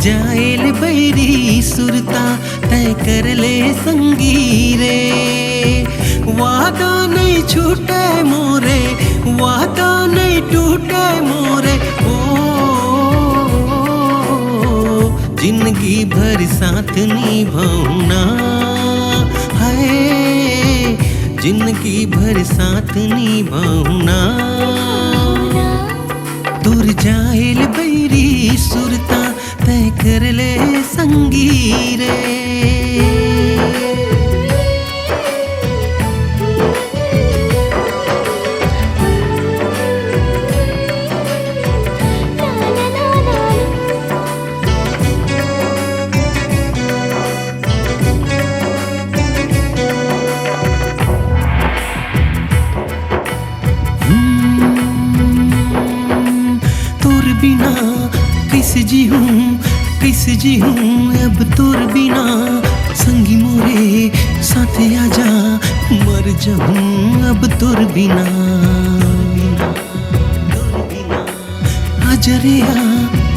जाएल बैरी सुरता तय कर ले संगी रे। वादा नहीं छूटे मोरे, वादा नहीं टूटे मोरे। ओ जिंदगी भर साथ निभाऊना है, जिंदगी भर साथ निभाऊना। दूर जाएल बैरी सुरता तय कर ले संगी रे। बिना कैसे जी हूँ, कैसे जी हूँ अब तोर बिना। संगी मोरे साथ आजा, मर जाऊँ अब तोर बिना। आजा रे आ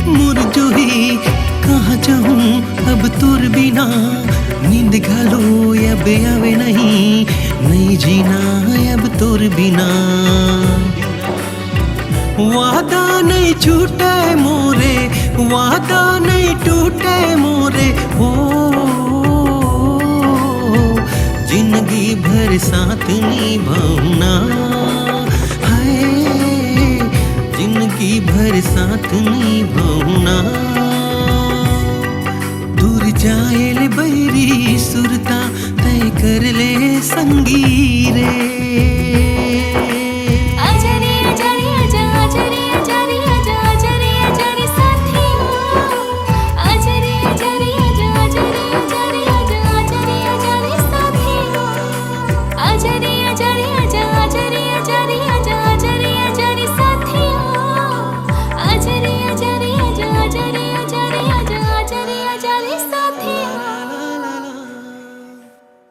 मोर जोही, कहाँ जाऊँ अब तोर बिना। नींद घालो अब आवे नहीं, नहीं जीना अब तोर बिना। वादा नहीं छूटे मोरे, वादा नहीं टूटे मोरे। हो जिंदगी भर साथ निभाऊना है, जिंदगी भर साथ निभाऊना। दूर जाएल बैरी सुरता तय कर ले संगी रे। आजा रे